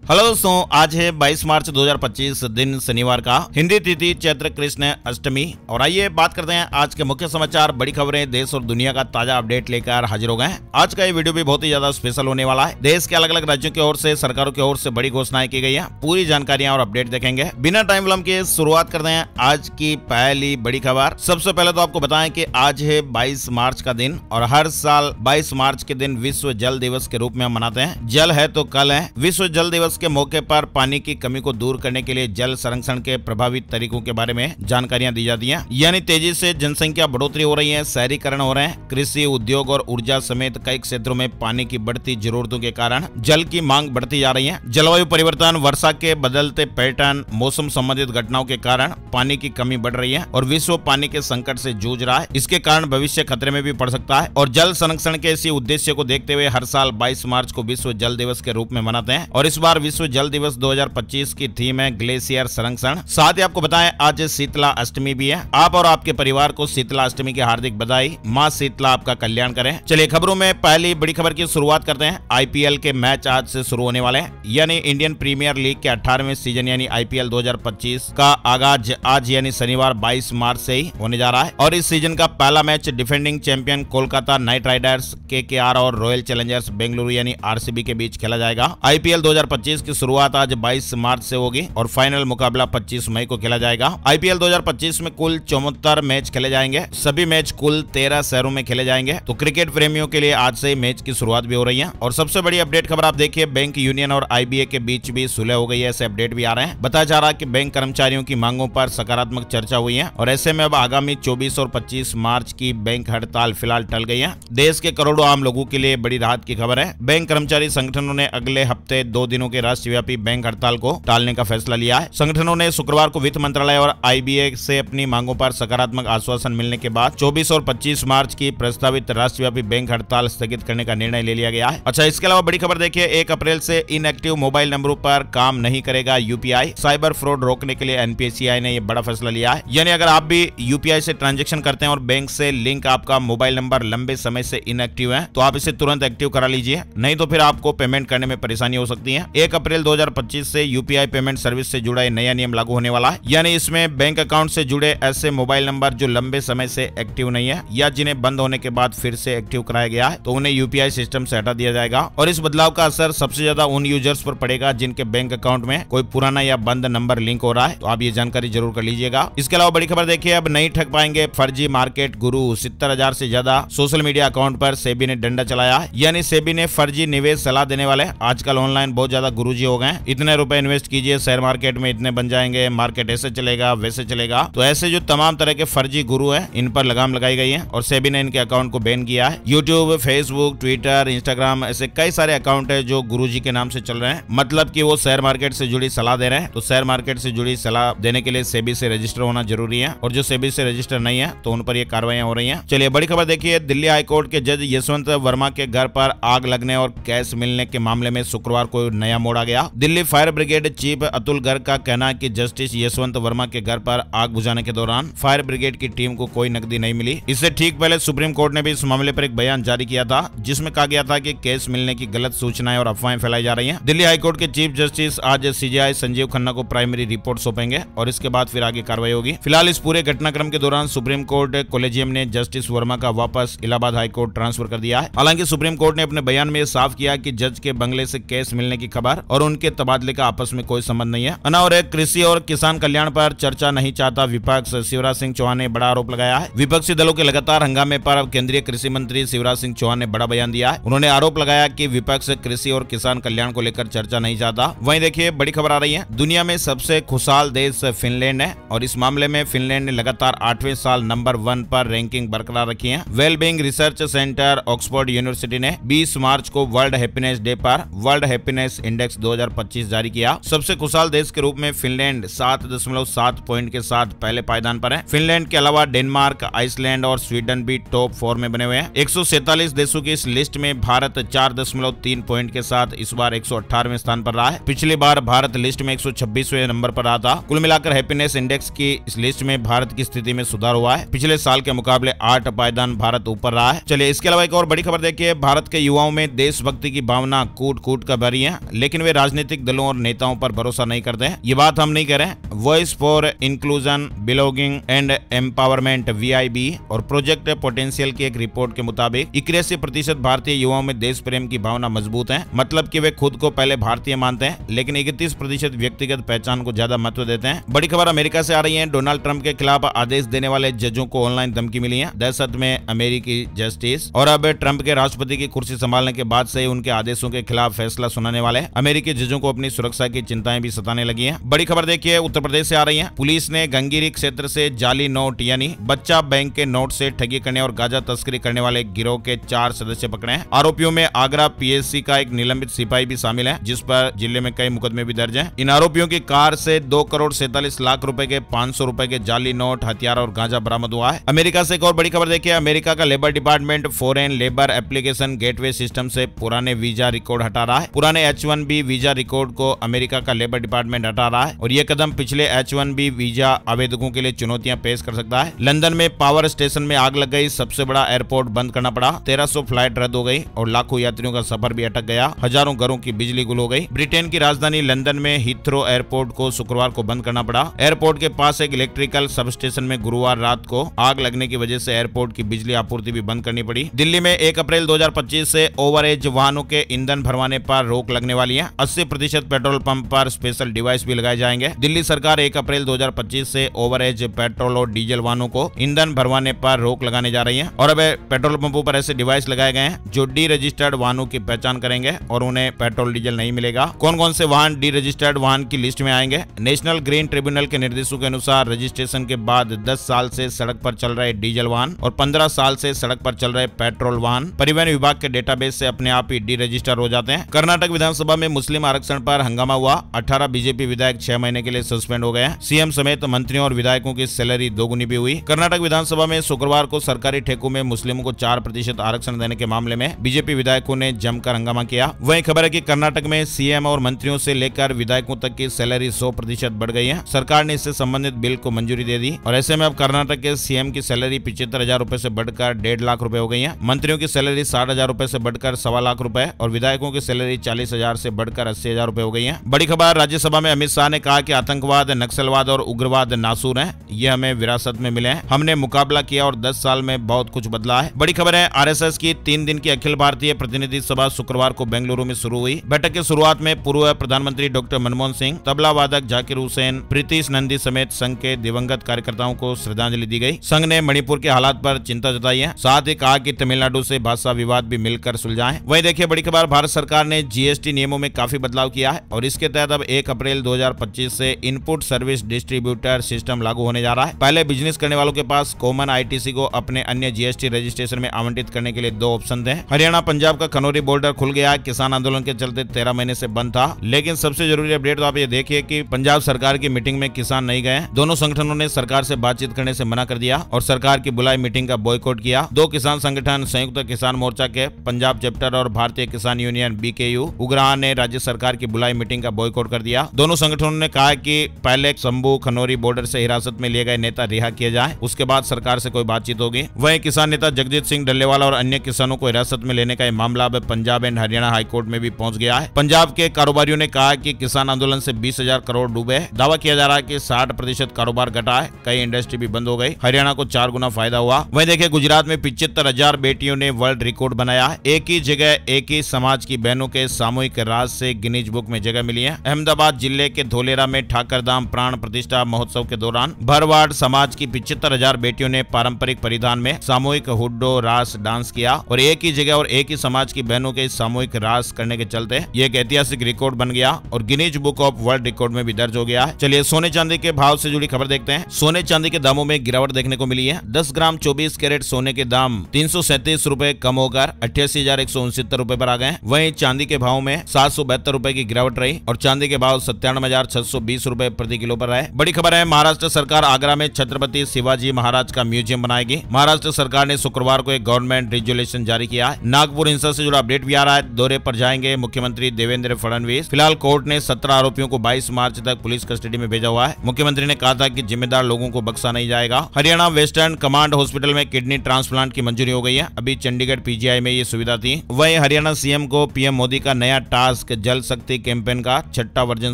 Hello दोस्तों, आज है 22 मार्च 2025 दिन शनिवार का, हिंदी तिथि चैत्र कृष्ण अष्टमी। और आइए बात करते हैं आज के मुख्य समाचार, बड़ी खबरें, देश और दुनिया का ताजा अपडेट लेकर हाजिर हो गए हैं। आज का ये वीडियो भी बहुत ही ज्यादा स्पेशल होने वाला है। देश के अलग अलग राज्यों की ओर से, सरकारों की ओर से बड़ी घोषणाएं की गई है। पूरी जानकारियां और अपडेट देखेंगे। बिना टाइम विलंब के शुरुआत करते हैं आज की पहली बड़ी खबर। सबसे पहले तो आपको बताएं कि आज है 22 मार्च का दिन और हर साल 22 मार्च के दिन विश्व जल दिवस के रूप में हम मनाते हैं। जल है तो कल है। विश्व जल दिवस के मौके पर पानी की कमी को दूर करने के लिए जल संरक्षण के प्रभावित तरीकों के बारे में जानकारियां दी जाती हैं। यानी तेजी से जनसंख्या बढ़ोतरी हो रही है, शहरीकरण हो रहे हैं, कृषि, उद्योग और ऊर्जा समेत कई क्षेत्रों में पानी की बढ़ती जरूरतों के कारण जल की मांग बढ़ती जा रही है। जलवायु परिवर्तन, वर्षा के बदलते पैटर्न, मौसम संबंधित घटनाओं के कारण पानी की कमी बढ़ रही है और विश्व पानी के संकट से जूझ रहा है। इसके कारण भविष्य खतरे में भी पड़ सकता है और जल संरक्षण के इसी उद्देश्य को देखते हुए हर साल 22 मार्च को विश्व जल दिवस के रूप में मनाते हैं। और इस बार विश्व जल दिवस 2025 की थीम है ग्लेशियर संरक्षण। साथ ही आपको बताएं आज शीतला अष्टमी भी है। आप और आपके परिवार को शीतला अष्टमी की हार्दिक बधाई। मां शीतला आपका कल्याण करें। चलिए खबरों में पहली बड़ी खबर की शुरुआत करते हैं। आईपीएल के मैच आज से शुरू होने वाले हैं, यानी इंडियन प्रीमियर लीग के 18वें सीजन यानी आईपीएल 2025 का आगाज आज यानी शनिवार 22 मार्च से ही होने जा रहा है। और इस सीजन का पहला match defending champion Kolkata night Riders KKR और रॉयल चैलेंजर्स बेंगलुरु यानी आरसीबी के बीच खेला जाएगा। आईपीएल 2025 की शुरुआत आज 22 मार्च से होगी और फाइनल मुकाबला 25 मई को खेला जाएगा। आईपीएल 2025 में कुल 74 मैच खेले जाएंगे। सभी मैच कुल 13 शहरों में खेले जाएंगे। तो क्रिकेट प्रेमियों के लिए आज से मैच की शुरुआत भी हो रही है। और सबसे बड़ी अपडेट खबर आप देखिए, बैंक यूनियन और आईबीए के बीच भी सुलह हो गई है, ऐसे अपडेट भी आ रहे हैं। बताया जा रहा है कि बैंक कर्मचारियों की मांगों पर सकारात्मक चर्चा हुई है और ऐसे में अब आगामी 24 और 25 मार्च की बैंक हड़ताल फिलहाल टल गई है। देश के करोड़ों आम लोगों के लिए बड़ी राहत की खबर है। बैंक कर्मचारी संगठनों ने अगले हफ्ते 2 दिनों के राष्ट्रव्यापी बैंक हड़ताल को टालने का फैसला लिया है। संगठनों ने शुक्रवार को वित्त मंत्रालय और आईबीए से अपनी मांगों पर सकारात्मक आश्वासन मिलने के बाद 24 और 25 मार्च की प्रस्तावित राष्ट्रव्यापी बैंक हड़ताल स्थगित करने का निर्णय ले लिया गया है। अच्छा, इसके अलावा बड़ी खबर देखिए, 1 अप्रैल से इनएक्टिव मोबाइल नंबरों पर काम नहीं करेगा यूपीआई। साइबर फ्रॉड रोकने के लिए एनपीसीआई ने यह बड़ा फैसला लिया है। यानी अगर आप भी यूपीआई से ट्रांजेक्शन करते हैं और बैंक से लिंक आपका मोबाइल नंबर लंबे समय से इनएक्टिव है तो आप इसे तुरंत एक्टिव करा लीजिए, नहीं तो फिर आपको पेमेंट करने में परेशानी हो सकती है। 1 अप्रैल 2025 से यूपीआई पेमेंट सर्विस से जुड़ा नया नियम लागू होने वाला है। यानी इसमें बैंक अकाउंट से जुड़े ऐसे मोबाइल नंबर जो लंबे समय से एक्टिव नहीं है या जिन्हें बंद होने के बाद फिर से एक्टिव कराया गया है तो उन्हें यूपीआई सिस्टम से हटा दिया जाएगा। और इस बदलाव का असर सबसे ज्यादा उन यूजर्स पर पड़ेगा जिनके बैंक अकाउंट में कोई पुराना या बंद नंबर लिंक हो रहा है। तो आप ये जानकारी जरूर कर लीजिएगा। इसके अलावा बड़ी खबर देखिए, अब नहीं ठग पाएंगे फर्जी मार्केट गुरु। 70,000 से ज्यादा सोशल मीडिया अकाउंट पर सेबी ने डंडा चलाया है। यानी सेबी ने फर्जी निवेश सलाह देने वाले आजकल ऑनलाइन बहुत ज्यादा गुरुजी हो गए। इतने रुपए इन्वेस्ट कीजिए, शेयर मार्केट में इतने बन जाएंगे, मार्केट ऐसे चलेगा वैसे चलेगा। तो ऐसे जो तमाम तरह के फर्जी गुरु हैं इन पर लगाम लगाई गई है और सेबी ने इनके अकाउंट को बैन किया है। यूट्यूब, फेसबुक, ट्विटर, इंस्टाग्राम ऐसे कई सारे अकाउंट है जो गुरुजी के नाम से चल रहे हैं। मतलब कि वो शेयर मार्केट से जुड़ी सलाह दे रहे हैं। तो शेयर मार्केट से जुड़ी सलाह देने के लिए सेबी से रजिस्टर होना जरूरी है और जो सेबी से रजिस्टर नहीं है तो उन पर ये कार्रवाई हो रही है। चलिए बड़ी खबर देखिए, दिल्ली हाईकोर्ट के जज यशवंत वर्मा के घर पर आग लगने और कैश मिलने के मामले में शुक्रवार को नया मोड़ आ गया। Delhi fire brigade chief Atul Garg का कहना है कि जस्टिस यशवंत वर्मा के घर पर आग बुझाने के दौरान फायर ब्रिगेड की टीम को कोई नकदी नहीं मिली। इससे ठीक पहले सुप्रीम कोर्ट ने भी इस मामले पर एक बयान जारी किया था जिसमें कहा गया था कि केस मिलने की गलत सूचनाएं और अफवाहें फैलाई जा रही हैं। दिल्ली हाईकोर्ट के चीफ जस्टिस आज सीजेआई संजीव खन्ना को प्राइमरी रिपोर्ट सौंपेंगे और इसके बाद फिर आगे कार्रवाई होगी। फिलहाल इस पूरे घटनाक्रम के दौरान सुप्रीम कोर्ट कोलेजियम ने जस्टिस वर्मा का वापस इलाहाबाद हाईकोर्ट ट्रांसफर कर दिया है। हालांकि सुप्रीम कोर्ट ने अपने बयान में साफ किया कि जज के बंगले से केस मिलने की खबर और उनके तबादले का आपस में कोई संबंध नहीं है। और कृषि और किसान कल्याण पर चर्चा नहीं चाहता विपक्ष। शिवराज सिंह चौहान ने बड़ा आरोप लगाया है। विपक्षी दलों के लगातार हंगामे पर अब केंद्रीय कृषि मंत्री शिवराज सिंह चौहान ने बड़ा बयान दिया है। उन्होंने आरोप लगाया कि विपक्ष कृषि और किसान कल्याण को लेकर चर्चा नहीं चाहता। वहीं देखिए बड़ी खबर आ रही है, दुनिया में सबसे खुशहाल देश फिनलैंड है और इस मामले में फिनलैंड ने लगातार 8वें साल नंबर 1 पर रैंकिंग बरकरार रखी है। Wellbeing research centre Oxford university ने 20 मार्च को वर्ल्ड हैप्पीनेस डे पर वर्ल्ड हैप्पीनेस इंडेक्स 2025 जारी किया। सबसे खुशहाल देश के रूप में फिनलैंड 7.7 पॉइंट के साथ पहले पायदान पर है। फिनलैंड के अलावा डेनमार्क, आइसलैंड और स्वीडन भी टॉप 4 में बने हुए हैं। 147 देशों की इस लिस्ट में भारत 4.3 पॉइंट के साथ इस बार 118वें स्थान पर रहा है। पिछली बार भारत लिस्ट में 126वें नंबर पर रहा था। कुल मिलाकर हैप्पीनेस इंडेक्स की इस लिस्ट में भारत की स्थिति में सुधार हुआ है। पिछले साल के मुकाबले 8 पायदान भारत ऊपर रहा है। चलिए इसके अलावा एक और बड़ी खबर देखिए, भारत के युवाओं में देशभक्ति की भावना कूट कूट कर भरी है, लेकिन लेकिन वे राजनीतिक दलों और नेताओं पर भरोसा नहीं करते हैं। ये बात हम नहीं कह रहे हैं। Voice for inclusion, belonging and empowerment VIB और प्रोजेक्ट पोटेंशियल की एक रिपोर्ट के मुताबिक 81% भारतीय युवाओं में देश प्रेम की भावना मजबूत है। मतलब कि वे खुद को पहले भारतीय मानते हैं, लेकिन 31% व्यक्तिगत पहचान को ज्यादा महत्व देते हैं। बड़ी खबर अमेरिका से आ रही है। डोनाल्ड ट्रंप के खिलाफ आदेश देने वाले जजों को ऑनलाइन धमकी मिली है। दहशत में अमेरिकी जस्टिस। और अब ट्रंप के राष्ट्रपति की कुर्सी संभालने के बाद से उनके आदेशों के खिलाफ फैसला सुनाने वाले अमेरिकी जजों को अपनी सुरक्षा की चिंताएं भी सताने लगी हैं। बड़ी खबर देखिए, उत्तर प्रदेश से आ रही है। पुलिस ने गंगीरी क्षेत्र से जाली नोट यानी बच्चा बैंक के नोट से ठगी करने और गांजा तस्करी करने वाले गिरोह के 4 सदस्य पकड़े हैं। आरोपियों में आगरा PSC का एक निलंबित सिपाही भी शामिल है, जिस पर जिले में कई मुकदमे भी दर्ज हैं। इन आरोपियों की कार से 2,47,00,000 रुपए के 500 रुपए के जाली नोट, हथियार और गांजा बरामद हुआ है। अमेरिका से एक और बड़ी खबर देखिए। अमेरिका का labour department foreign labour application gateway system से पुराने वीजा रिकॉर्ड हटा रहा है। पुराने H-1B वीजा रिकॉर्ड को अमेरिका का लेबर डिपार्टमेंट हटा रहा है और यह कदम पिछले H-1B वीजा आवेदकों के लिए चुनौतियां पेश कर सकता है। लंदन में पावर स्टेशन में आग लग गई, सबसे बड़ा एयरपोर्ट बंद करना पड़ा, 1300 फ्लाइट रद्द हो गई और लाखों यात्रियों का सफर भी अटक गया। हजारों घरों की बिजली गुल हो गई। ब्रिटेन की राजधानी लंदन में हीथ्रो एयरपोर्ट को शुक्रवार को बंद करना पड़ा। एयरपोर्ट के पास एक इलेक्ट्रिकल सबस्टेशन में गुरुवार रात को आग लगने की वजह से एयरपोर्ट की बिजली आपूर्ति भी बंद करनी पड़ी। दिल्ली में 1 अप्रैल 2025 से ओवरएज वाहनों के ईंधन भरवाने पर रोक लगने वाली है। 80% पेट्रोल पंप पर स्पेशल डिवाइस भी लगाए जाएंगे। दिल्ली सरकार 1 अप्रैल 2025 से ओवरएज पेट्रोल और डीजल वाहनों को ईंधन भरवाने पर रोक लगाने जा रही है और अब पेट्रोल पंपों पर ऐसे डिवाइस लगाए गए हैं जो डी रजिस्टर्ड वाहनों की पहचान करेंगे और उन्हें पेट्रोल डीजल नहीं मिलेगा। कौन कौन से वाहन डी रजिस्टर्ड वाहन की लिस्ट में आएंगे? नेशनल ग्रीन ट्रिब्यूनल के निर्देशों के अनुसार रजिस्ट्रेशन के बाद 10 साल से सड़क पर चल रहे डीजल वाहन और 15 साल से सड़क पर चल रहे पेट्रोल वाहन परिवहन विभाग के डेटाबेस से अपने आप ही डी रजिस्टर हो जाते हैं। कर्नाटक विधानसभा में मुस्लिम आरक्षण पर हंगामा हुआ। 18 बीजेपी विधायक 6 महीने के लिए सस्पेंड हो गए। सीएम समेत मंत्रियों और विधायकों की सैलरी दोगुनी भी हुई। कर्नाटक विधानसभा में शुक्रवार को सरकारी ठेकों में मुस्लिमों को 4% आरक्षण देने के मामले में बीजेपी विधायकों ने जमकर हंगामा किया। वहीं खबर है कि कर्नाटक में सीएम और मंत्रियों से लेकर विधायकों तक की सैलरी 100% बढ़ गई है। सरकार ने इससे संबंधित बिल को मंजूरी दे दी और ऐसे में अब कर्नाटक के सीएम की सैलरी 75,000 रुपए से बढ़कर 1.5 लाख रुपए हो गई है। मंत्रियों की सैलरी 60,000 रुपए से बढ़कर 1.25 लाख रुपए और विधायकों की सैलरी 40,000 से बढ़कर 80,000 रुपए हो गई है। बड़ी खबर, राज्यसभा में अमित शाह ने कहा कि आतंकवाद, नक्सलवाद और उग्रवाद नासूर है, ये हमें विरासत में मिले हैं। हमने मुकाबला किया और 10 साल में बहुत कुछ बदला है। बड़ी खबर है, RSS की 3 दिन की अखिल भारतीय प्रतिनिधि सभा शुक्रवार को बेंगलुरु में शुरू हुई। बैठक की शुरुआत में पूर्व प्रधानमंत्री डॉक्टर मनमोहन सिंह, तबला वादक जाकिर हुसैन, प्रीतिश नंदी समेत संघ के दिवंगत कार्यकर्ताओं को श्रद्धांजलि दी गई। संघ ने मणिपुर के हालात पर चिंता जताई है, साथ ही कहा कि तमिलनाडु से भाषा विवाद भी मिलकर सुलझाएं। वहीं देखिए बड़ी खबर, भारत सरकार ने GST नियमों में काफी बदलाव किया है और इसके तहत अब 1 अप्रैल 2025 से इनपुट सर्विस डिस्ट्रीब्यूटर सिस्टम लागू होने जा रहा है। पहले बिजनेस करने वालों के पास कॉमन ITC को अपने अन्य GST रजिस्ट्रेशन में आवंटित करने के लिए 2 ऑप्शन थे। हरियाणा पंजाब का खनौरी बॉर्डर खुल गया है। किसान आंदोलन के चलते 13 महीने से बंद था, लेकिन सबसे जरूरी अपडेट तो आप ये देखिए कि पंजाब सरकार की मीटिंग में किसान नहीं गए। दोनों संगठनों ने सरकार से बातचीत करने से मना कर दिया और सरकार की बुलाई मीटिंग का बॉयकॉट किया। 2 किसान संगठन संयुक्त किसान मोर्चा के पंजाब चैप्टर और भारतीय किसान यूनियन BKU उग्राह ने राज्य सरकार की बुलाई मीटिंग का बॉयकॉट कर दिया। दोनों संगठनों ने कहा कि पहले शंभू खनौरी बॉर्डर से हिरासत में लिए गए नेता रिहा किए जाए, उसके बाद सरकार से कोई बातचीत होगी। वहीं किसान नेता जगजीत सिंह डल्लेवाला और अन्य किसानों को हिरासत में लेने का यह मामला अब पंजाब एंड हरियाणा हाईकोर्ट में भी पहुंच गया है। पंजाब के कारोबारियों ने कहा कि किसान आंदोलन से 20,000 करोड़ डूबे। दावा किया जा रहा है कि 60% कारोबार घटा है, कई इंडस्ट्री भी बंद हो गई। हरियाणा को 4 गुना फायदा हुआ। वहीं देखिए गुजरात में 75,000 बेटियों ने वर्ल्ड रिकॉर्ड बनाया है। एक ही जगह एक ही समाज की बहनों के सामूहिक राज से गिनीज बुक में जगह मिली है। अहमदाबाद जिले के धोलेरा में ठाकरधाम प्राण प्रतिष्ठा महोत्सव के दौरान भरवाड़ समाज की 75,000 बेटियों ने पारंपरिक परिधान में सामूहिक हुड्डो रास डांस किया और एक ही जगह और एक ही समाज की बहनों के सामूहिक रास करने के चलते ये एक ऐतिहासिक रिकॉर्ड बन गया और Guinness book of world record में भी दर्ज हो गया है। चलिए सोने चांदी के भाव से जुड़ी खबर देखते हैं। सोने चांदी के दामों में गिरावट देखने को मिली है। 10 ग्राम 24 कैरेट सोने के दाम 337 रुपए कम होकर 88,169 रुपए पर आ गए। वहीं चांदी के भाव में 772 रुपए की गिरावट रही और चांदी के भाव 97,620 रुपए प्रति किलो पर रहे। बड़ी खबर है, महाराष्ट्र सरकार आगरा में छत्रपति शिवाजी महाराज का म्यूजियम बनाएगी। महाराष्ट्र सरकार ने शुक्रवार को एक गवर्नमेंट रेजुलेशन जारी किया है। नागपुर हिंसा से जुड़ा अपडेट भी आ रहा है। दौरे पर जाएंगे मुख्यमंत्री देवेंद्र फडणवीस। फिलहाल कोर्ट ने 17 आरोपियों को 22 मार्च तक पुलिस कस्टडी में भेजा हुआ है। मुख्यमंत्री ने कहा था कि जिम्मेदार लोगों को बख्शा नहीं जाएगा। हरियाणा वेस्टर्न कमांड हॉस्पिटल में किडनी ट्रांसप्लांट की मंजूरी हो गई है। अभी चंडीगढ़ PGI में ये सुविधा थी। वहीं हरियाणा CM को PM मोदी का नया टास्क मास्क जल शक्ति कैंपेन का छठा वर्जन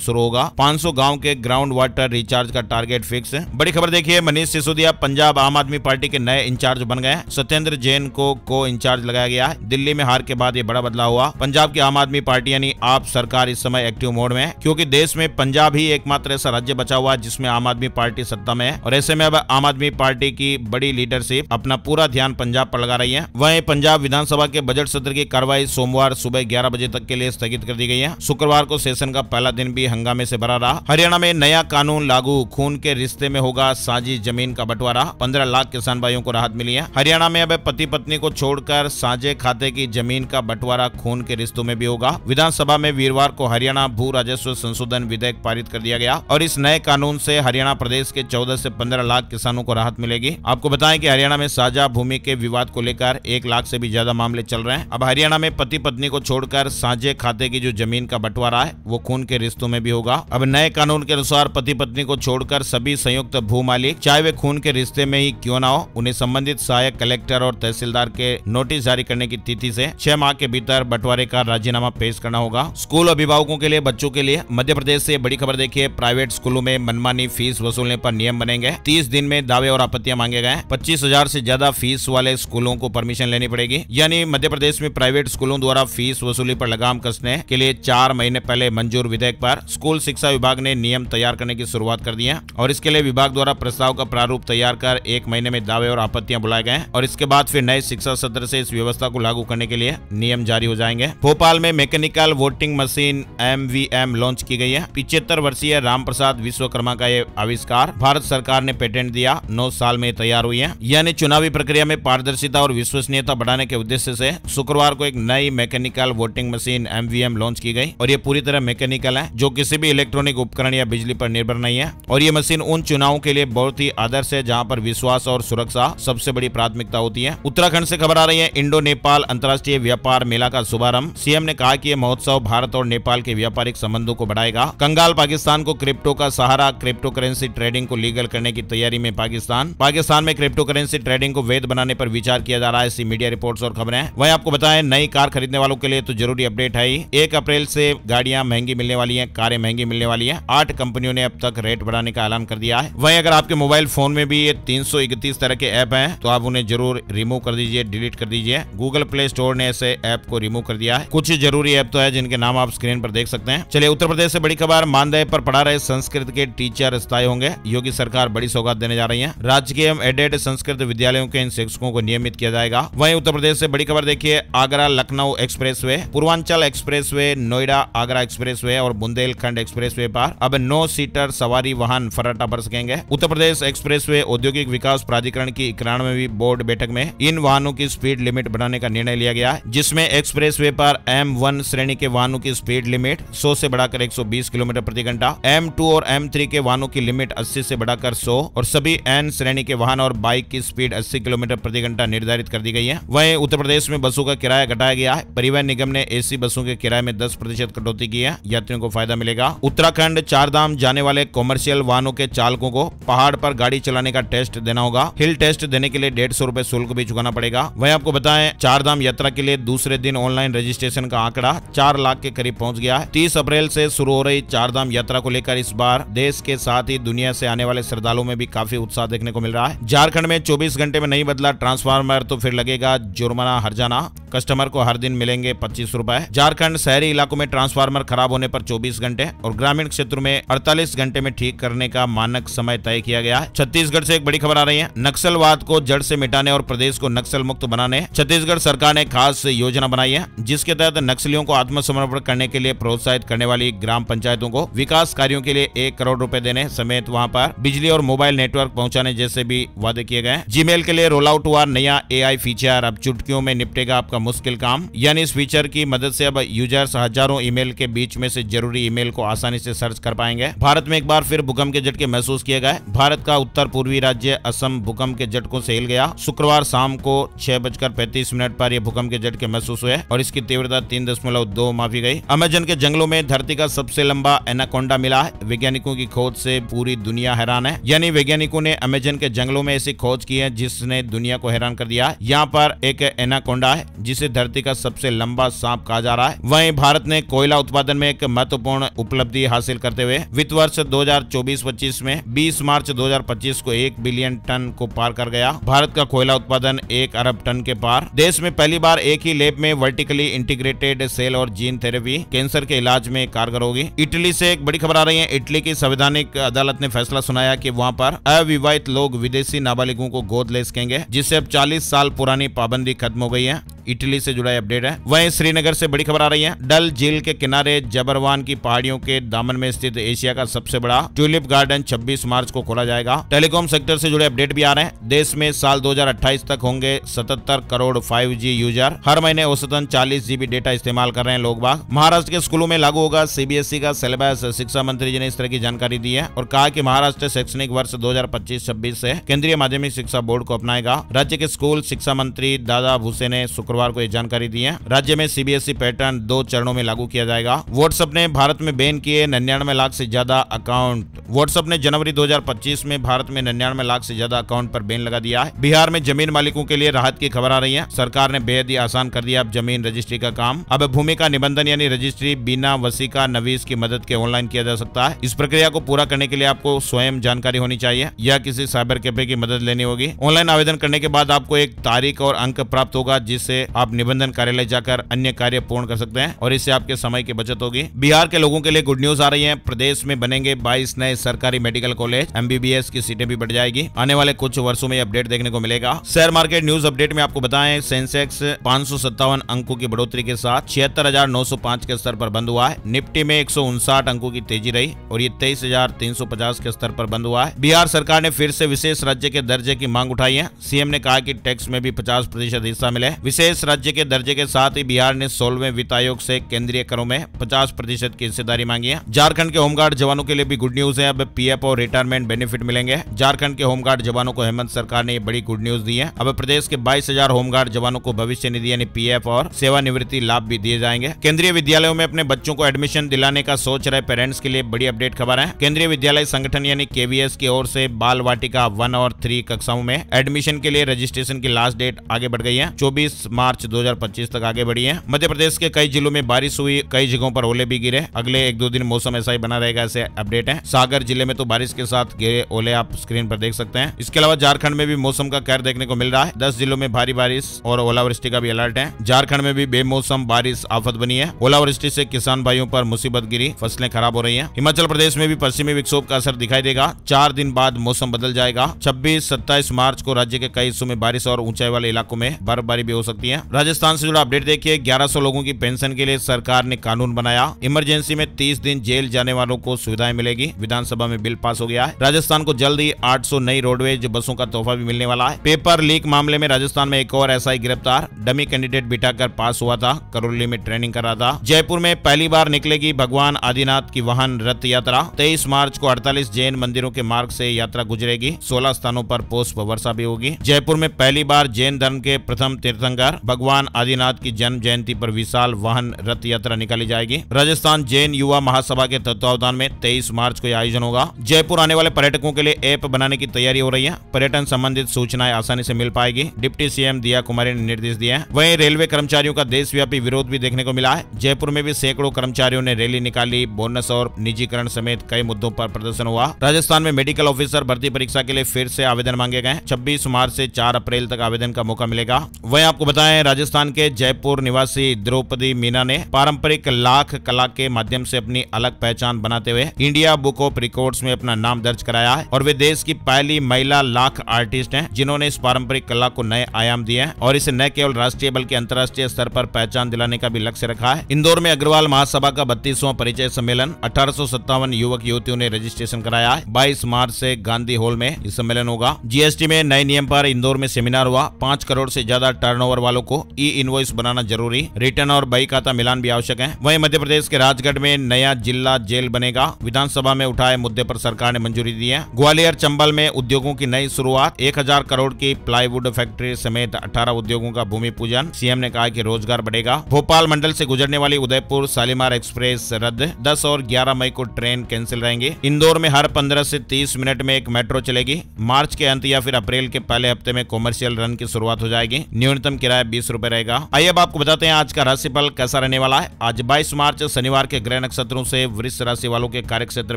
शुरू होगा। 500 गांव के ग्राउंड वाटर रिचार्ज का टारगेट फिक्स। बड़ी खबर देखिए, मनीष सिसोदिया पंजाब आम आदमी पार्टी के नए इंचार्ज बन गए। सत्येंद्र जैन को इंचार्ज लगाया गया है। दिल्ली में हार के बाद ये बड़ा बदलाव हुआ। पंजाब की आम आदमी पार्टी यानी आप सरकार इस समय एक्टिव मोड में है, क्योंकि देश में पंजाब ही एकमात्र ऐसा राज्य बचा हुआ है जिसमें आम आदमी पार्टी सत्ता में है। और ऐसे में अब आम आदमी पार्टी की बड़ी लीडरशिप अपना पूरा ध्यान पंजाब पर लगा रही है। वहीं पंजाब विधानसभा के बजट सत्र की कार्रवाई सोमवार सुबह 11 बजे तक के लिए स्थगित कर दी गई है। शुक्रवार को सेशन का पहला दिन भी हंगामे से भरा रहा। हरियाणा में नया कानून लागू, खून के रिश्ते में होगा साझी जमीन का बंटवारा। 15 लाख किसान भाइयों को राहत मिली है। हरियाणा में अब पति पत्नी को छोड़कर साझे खाते की जमीन का बंटवारा खून के रिश्तों में भी होगा। विधानसभा में वीरवार को हरियाणा भू राजस्व संशोधन विधेयक पारित कर दिया गया और इस नए कानून से हरियाणा प्रदेश के 14 से 15 लाख किसानों को राहत मिलेगी। आपको बताएं कि हरियाणा में साझा भूमि के विवाद को लेकर 1 लाख से भी ज्यादा मामले चल रहे हैं। अब हरियाणा में पति पत्नी को छोड़कर साझे खाते की जो जमीन का बंटवारा है वो खून के रिश्तों में भी होगा। अब नए कानून के अनुसार पति पत्नी को छोड़कर सभी संयुक्त भू मालिक, चाहे वे खून के रिश्ते में ही क्यों ना हो, उन्हें संबंधित सहायक कलेक्टर और तहसीलदार के नोटिस जारी करने की तिथि से 6 माह के भीतर बंटवारे का राजीनामा पेश करना होगा। स्कूल अभिभावकों के लिए, बच्चों के लिए मध्य प्रदेश से बड़ी खबर देखिए, प्राइवेट स्कूलों में मनमानी फीस वसूलने पर नियम बनेंगे। 30 दिन में दावे और आपत्तियां मांगे गए। 25,000 से ज्यादा फीस वाले स्कूलों को परमिशन लेनी पड़ेगी। यानी मध्य प्रदेश में प्राइवेट स्कूलों द्वारा फीस वसूली पर लगाम कसने के लिए 4 महीने पहले मंजूर विधेयक पर स्कूल शिक्षा विभाग ने नियम तैयार करने की शुरुआत कर दी है और इसके लिए विभाग द्वारा प्रस्ताव का प्रारूप तैयार कर 1 महीने में दावे और आपत्तियां बुलाए गए और इसके बाद फिर नए शिक्षा सत्र से इस व्यवस्था को लागू करने के लिए नियम जारी हो जाएंगे। भोपाल में mechanical voting machine MVM launch की गई है। 75 वर्षीय रामप्रसाद विश्वकर्मा का ये आविष्कार भारत सरकार ने पेटेंट दिया, 9 साल में तैयार हुई है। यानी चुनावी प्रक्रिया में पारदर्शिता और विश्वसनीयता बढ़ाने के उद्देश्य से शुक्रवार को एक नई mechanical voting machine MVM launch की गई और ये पूरी तरह मैकेनिकल है, जो किसी भी इलेक्ट्रॉनिक उपकरण या बिजली पर निर्भर नहीं है। और ये मशीन उन चुनावों के लिए बहुत ही आदर्श है जहां पर विश्वास और सुरक्षा सबसे बड़ी प्राथमिकता होती है। उत्तराखंड से खबर आ रही है, इंडो नेपाल अंतर्राष्ट्रीय व्यापार मेला का शुभारंभ। सीएम ने कहा कि यह महोत्सव भारत और नेपाल के व्यापारिक संबंधों को बढ़ाएगा। कंगाल पाकिस्तान को क्रिप्टो का सहारा, क्रिप्टो करेंसी ट्रेडिंग को लीगल करने की तैयारी में पाकिस्तान में क्रिप्टो करेंसी ट्रेडिंग को वैध बनाने पर विचार किया जा रहा है। ऐसी मीडिया रिपोर्ट्स और खबरें। वहीं आपको बताएं, नई कार खरीदने वालों के लिए तो जरूरी अपडेट है ही। 1 अप्रैल से गाड़ियां महंगी मिलने वाली हैं, कारें महंगी मिलने वाली हैं। 8 कंपनियों ने अब तक रेट बढ़ाने का ऐलान कर दिया है। वहीं अगर आपके मोबाइल फोन में भी ये 331 तरह के ऐप हैं तो आप उन्हें जरूर रिमूव कर दीजिए, डिलीट कर दीजिए। गूगल प्ले स्टोर ने ऐसे ऐप को रिमूव कर दिया है। कुछ जरूरी ऐप तो है जिनके नाम आप स्क्रीन पर देख सकते हैं। चलिए, उत्तर प्रदेश से बड़ी खबर, मानदेय पर पढ़ा रहे संस्कृत के टीचर स्थायी होंगे। योगी सरकार बड़ी सौगात देने जा रही है। राजकीय एवं एडेड संस्कृत विद्यालयों के इन शिक्षकों को नियमित किया जाएगा। वहीं उत्तर प्रदेश से बड़ी खबर देखिए, Agra Lucknow expressway, Purvanchal expressway, Noida Agra expressway और बुंदेलखंड एक्सप्रेसवे पर अब 9 सीटर सवारी वाहन फर्राटा भर सकेंगे। उत्तर प्रदेश एक्सप्रेसवे औद्योगिक विकास प्राधिकरण की 91वीं बोर्ड बैठक में इन वाहनों की स्पीड लिमिट बढ़ाने का निर्णय लिया गया है, जिसमें एक्सप्रेसवे पर M1 श्रेणी के वाहनों की स्पीड लिमिट 100 से बढ़ाकर 120 किलोमीटर प्रति घंटा, M2 और M3 के वाहनों की लिमिट 80 से बढ़ाकर 100 और सभी N श्रेणी के वाहन और बाइक की स्पीड 80 किलोमीटर प्रति घंटा निर्धारित कर दी गई है। वहीं उत्तर प्रदेश में बसों का किराया घटाया गया है। परिवहन निगम ने AC बसों के किराए में 10% कटौती की है, यात्रियों को फायदा मिलेगा। उत्तराखंड चारधाम जाने वाले कॉमर्शियल वाहनों के चालकों को पहाड़ पर गाड़ी चलाने का टेस्ट देना होगा। हिल टेस्ट देने के लिए 150 रुपए शुल्क भी चुकाना पड़ेगा। वहीं आपको बताएं, चारधाम यात्रा के लिए दूसरे दिन ऑनलाइन रजिस्ट्रेशन का आंकड़ा 4 लाख के करीब पहुंच गया है। 30 अप्रैल से शुरू हो रही चारधाम यात्रा को लेकर इस बार देश के साथ ही दुनिया से आने वाले श्रद्धालुओं में भी काफी उत्साह देखने को मिल रहा है। झारखंड में 24 घंटे में नहीं बदला ट्रांसफार्मर तो फिर लगेगा जुर्माना हर्जाना। कस्टमर को हर दिन मिलेंगे 25 रुपए। झारखंड शहरी इलाकों में ट्रांसफार्मर खराब होने पर 24 घंटे और ग्रामीण क्षेत्र में 48 घंटे में ठीक करने का मानक समय तय किया गया है। छत्तीसगढ़ से एक बड़ी खबर आ रही है, नक्सलवाद को जड़ से मिटाने और प्रदेश को नक्सल मुक्त बनाने छत्तीसगढ़ सरकार ने खास योजना बनाई है, जिसके तहत नक्सलियों को आत्मसमर्पण करने के लिए प्रोत्साहित करने वाली ग्राम पंचायतों को विकास कार्यों के लिए 1 करोड़ रुपए देने समेत वहां पर बिजली और मोबाइल नेटवर्क पहुंचाने जैसे भी वादे किए गए। जीमेल के लिए रोल आउट हुआ नया AI फीचर, अब चुटकियों में निपटेगा आपका मुश्किल काम। यानी इस फीचर की मदद से अब यूजर्स हजारों ईमेल के बीच में से जरूरी ईमेल को आसानी से सर्च कर पाएंगे। भारत में एक बार फिर भूकंप के झटके महसूस किए गए। भारत का उत्तर पूर्वी राज्य असम भूकंप के झटकों से हिल गया। शुक्रवार शाम को 6:35 पर यह भूकंप के झटके महसूस हुए और इसकी तीव्रता 3.2 मापी गई। अमेजन के जंगलों में धरती का सबसे लंबा एनाकोंडा मिला है। वैज्ञानिकों की खोज से पूरी दुनिया हैरान है। यानी वैज्ञानिकों ने अमेजन के जंगलों में ऐसी खोज की है जिसने दुनिया को हैरान कर दिया। यहाँ पर एक एनाकोंडा है जिसे धरती का सबसे लंबा सांप कहा जा रहा है। वहीं भारत ने कोयला उत्पादन में एक महत्वपूर्ण उपलब्धि हासिल करते हुए वित्त वर्ष 2024-25 में 20 मार्च 2025 को 1 बिलियन टन को पार कर गया। भारत का कोयला उत्पादन 1 अरब टन के पार। देश में पहली बार एक ही लैब में वर्टिकली इंटीग्रेटेड सेल और जीन थेरेपी कैंसर के इलाज में कारगर होगी। इटली से एक बड़ी खबर आ रही है। इटली की संवैधानिक अदालत ने फैसला सुनाया कि वहां पर अविवाहित लोग विदेशी नाबालिगों को गोद ले सकेंगे, जिससे अब 40 साल पुरानी पाबंदी खत्म हो गई है। इटली से जुड़ा अपडेट है। वहीं श्रीनगर से बड़ी खबर आ रही है। डल झील के किनारे जबरवान की पहाड़ियों के दामन में स्थित एशिया का सबसे बड़ा ट्यूलिप गार्डन 26 मार्च को खोला जाएगा। टेलीकॉम सेक्टर से जुड़े अपडेट भी आ रहे हैं। देश में साल 2028 तक होंगे 77 करोड़ 5G यूजर। हर महीने औसतन 40 GB डेटा इस्तेमाल कर रहे हैं लोग बाग। महाराष्ट्र के स्कूलों में लागू होगा CBSE का सिलेबस। शिक्षा मंत्री जी ने इस तरह की जानकारी दी है और कहा कि महाराष्ट्र शैक्षणिक वर्ष 2025-26 से केंद्रीय माध्यमिक शिक्षा बोर्ड को अपनाएगा। राज्य के स्कूल शिक्षा मंत्री दादा भूसे ने शुक्रवार को यह जानकारी दी है। राज्य में CBSE पैटर्न 2 चरणों में लागू किया जाएगा। व्हाट्सएप ने भारत में बैन किए 99 लाख से ज्यादा अकाउंट। व्हाट्सएप ने जनवरी 2025 में भारत में 99 लाख से ज्यादा अकाउंट पर बैन लगा दिया है। बिहार में जमीन मालिकों के लिए राहत की खबर आ रही है। सरकार ने बेहद ही आसान कर दिया अब जमीन रजिस्ट्री का काम। अब भूमि का निबंधन यानी रजिस्ट्री बिना वसीका नवीस की मदद के ऑनलाइन किया जा सकता है। इस प्रक्रिया को पूरा करने के लिए आपको स्वयं जानकारी होनी चाहिए या किसी साइबर कैफे की मदद लेनी होगी। ऑनलाइन आवेदन करने के बाद आपको एक तारीख और अंक प्राप्त होगा, जिससे आप निबंधन कार्यालय जाकर अन्य कार्य पूर्ण कर सकते हैं और इससे आपके समय की बचत होगी। बिहार के लोगों के लिए गुड न्यूज आ रही है। प्रदेश में बनेंगे 22 नए सरकारी मेडिकल कॉलेज। MBBS की सीटें भी बढ़ जाएगी। आने वाले कुछ वर्षों में अपडेट देखने को मिलेगा। शेयर मार्केट न्यूज अपडेट में आपको बताएं, सेंसेक्स 557 अंकों की बढ़ोतरी के साथ 76,905 के स्तर पर बंद हुआ है। निफ्टी में 159 अंकों की तेजी रही और ये 23,350 के स्तर पर बंद हुआ है। बिहार सरकार ने फिर से विशेष राज्य के दर्जे की मांग उठाई है। सीएम ने कहा कि टैक्स में भी 50% हिस्सा मिले। विशेष राज्य के दर्जे के साथ ही बिहार ने 16वें वित्त आयोग से केंद्रीय करों में 50% की हिस्सेदारी मांगी है। झारखंड के होमगार्ड जवानों के लिए भी गुड न्यूज है। अब PF और रिटायरमेंट बेनिफिट मिलेंगे। झारखंड के होमगार्ड जवानों को हेमंत सरकार ने बड़ी गुड न्यूज दी है। अब प्रदेश के 22,000 होमगार्ड जवानों को भविष्य निधि यानी PF और सेवानिवृत्ति लाभ भी दिए जाएंगे। केंद्रीय विद्यालयों में अपने बच्चों को एडमिशन दिलाने का सोच रहे पेरेंट्स के लिए बड़ी अपडेट खबर है। केंद्रीय विद्यालय संगठन यानी KVS की ओर से बाल वाटिका 1 और 3 कक्षाओं में एडमिशन के लिए रजिस्ट्रेशन की लास्ट डेट आगे बढ़ गई है। 24 मार्च 2025 तक आगे बढ़ी है। मध्य प्रदेश के कई जिलों में बारिश हुई, कई जगहों पर ओले भी गिरे। अगले 1-2 दिन मौसम ऐसा ही बना रहेगा, ऐसे अपडेट है। सागर जिले में तो बारिश के साथ गिरे ओले आप स्क्रीन पर देख सकते हैं। इसके अलावा झारखंड में भी मौसम का कहर देखने को मिल रहा है। 10 जिलों में भारी बारिश और ओलावृष्टि का भी अलर्ट है। झारखंड में भी बेमौसम बारिश आफत बनी है। ओलावृष्टि से किसान भाइयों पर मुसीबत गिरी, फसलें खराब हो रही है। हिमाचल प्रदेश में भी पश्चिमी विक्षोभ का असर दिखाई देगा। 4 दिन बाद मौसम बदल जाएगा। 26-27 मार्च को राज्य के कई हिस्सों में बारिश और ऊंचाई वाले इलाकों में बर्फबारी भी हो सकती है। राजस्थान से जुड़ा अपडेट देखिए। 1100 लोगों की पेंशन के लिए सरकार ने कानून बनाया। इमरजेंसी में 30 दिन जेल जाने वालों को सुविधाएं मिलेगी। विधानसभा में बिल पास हो गया है। राजस्थान को जल्द ही 800 नई रोडवेज बसों का तोहफा भी मिलने वाला है। पेपर लीक मामले में राजस्थान में एक और SI गिरफ्तार। डमी कैंडिडेट बिठाकर पास हुआ था। करौली में ट्रेनिंग कर रहा था। जयपुर में पहली बार निकलेगी भगवान आदिनाथ की वाहन रथ यात्रा। 23 मार्च को 48 जैन मंदिरों के मार्ग से यात्रा गुजरेगी। 16 स्थानों पर पुष्प वर्षा भी होगी। जयपुर में पहली बार जैन धर्म के प्रथम तीर्थंकर भगवान आदिनाथ की जन्म जयंती पर विशाल वाहन रथ यात्रा निकाली जाएगी। राजस्थान जैन युवा महासभा के तत्वावधान में 23 मार्च को यह आयोजन होगा। जयपुर आने वाले पर्यटकों के लिए ऐप बनाने की तैयारी हो रही है। पर्यटन संबंधित सूचनाएं आसानी से मिल पाएगी। डिप्टी CM दिया कुमारी ने निर्देश दिए हैं। वहीं रेलवे कर्मचारियों का देशव्यापी विरोध भी देखने को मिला है। जयपुर में भी सैकड़ों कर्मचारियों ने रैली निकाली। बोनस और निजीकरण समेत कई मुद्दों पर प्रदर्शन हुआ। राजस्थान में मेडिकल ऑफिसर भर्ती परीक्षा के लिए फिर से आवेदन मांगे गए। 26 मार्च से 4 अप्रैल तक आवेदन का मौका मिलेगा। वहीं आपको बताएं, राजस्थान के जयपुर निवासी द्रौपदी मीना ने पारंपरिक लाख कला के माध्यम से अपनी अलग पहचान बनाते हुए इंडिया बुक ऑफ रिकॉर्ड्स में अपना नाम दर्ज कराया है और वे देश की पहली महिला लाख आर्टिस्ट हैं जिन्होंने इस पारंपरिक कला को नए आयाम दिए हैं और इसे न केवल राष्ट्रीय बल्कि अंतर्राष्ट्रीय स्तर पर पहचान दिलाने का भी लक्ष्य रखा है। इंदौर में अग्रवाल महासभा का 32वां परिचय सम्मेलन 1857 युवक युवतियों ने रजिस्ट्रेशन कराया है। 22 मार्च से गांधी हॉल में इस सम्मेलन होगा। GST में नए नियम पर इंदौर में सेमिनार हुआ। 5 करोड़ से ज्यादा टर्नओवर वालों को E-इनवॉइस बनाना जरूरी। रिटर्न और बही खाता मिलान भी आवश्यक है। वहीं मध्य प्रदेश के राजगढ़ में नया जिला जेल बनेगा। विधानसभा में उठाए मुद्दे पर सरकार ने मंजूरी दी है। ग्वालियर चंबल में उद्योगों की नई शुरुआत। 1000 करोड़ की प्लाईवुड फैक्ट्री समेत 18 उद्योगों का भूमि पूजन। CM ने कहा कि रोजगार बढ़ेगा। भोपाल मंडल से गुजरने वाली उदयपुर शालीमार एक्सप्रेस रद्द। 10 और 11 मई को ट्रेन कैंसिल रहेंगी। इंदौर में हर 15 से 30 मिनट में एक मेट्रो चलेगी। मार्च के अंत या फिर अप्रैल के पहले हफ्ते में कॉमर्शियल रन की शुरुआत हो जाएगी। न्यूनतम किराया है 20 रुपए रहेगा। आइए अब आपको बताते हैं आज का राशिफल कैसा रहने वाला है। आज 22 मार्च शनिवार के ग्रह नक्षत्रों से वृष राशि वालों के कार्य क्षेत्र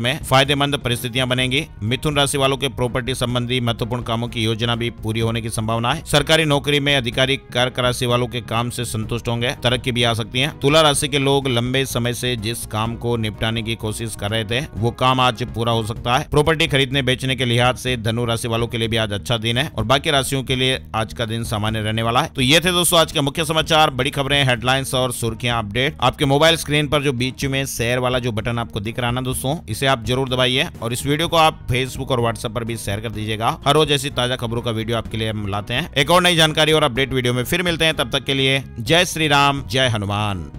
में फायदेमंद परिस्थितियां बनेंगी। मिथुन राशि वालों के प्रॉपर्टी संबंधी महत्वपूर्ण कामों की योजना भी पूरी होने की संभावना है। सरकारी नौकरी में अधिकारी कर्क राशि वालों के काम से संतुष्ट होंगे, तरक्की भी आ सकती है। तुला राशि के लोग लंबे समय से जिस काम को निपटाने की कोशिश कर रहे थे वो काम आज पूरा हो सकता है। प्रॉपर्टी खरीदने बेचने के लिहाज से धनु राशि वालों के लिए भी आज अच्छा दिन है और बाकी राशियों के लिए आज का दिन सामान्य रहने वाला है। तो ये थे दोस्तों आज के मुख्य समाचार, बड़ी खबरें, हेडलाइंस और सुर्खियां अपडेट। आपके मोबाइल स्क्रीन पर जो बीच में शेयर वाला जो बटन आपको दिख रहा है ना दोस्तों, इसे आप जरूर दबाइए और इस वीडियो को आप फेसबुक और व्हाट्सएप पर भी शेयर कर दीजिएगा। हर रोज ऐसी ताजा खबरों का वीडियो आपके लिए हम लाते हैं। एक और नई जानकारी और अपडेट वीडियो में फिर मिलते हैं, तब तक के लिए जय श्री राम, जय हनुमान।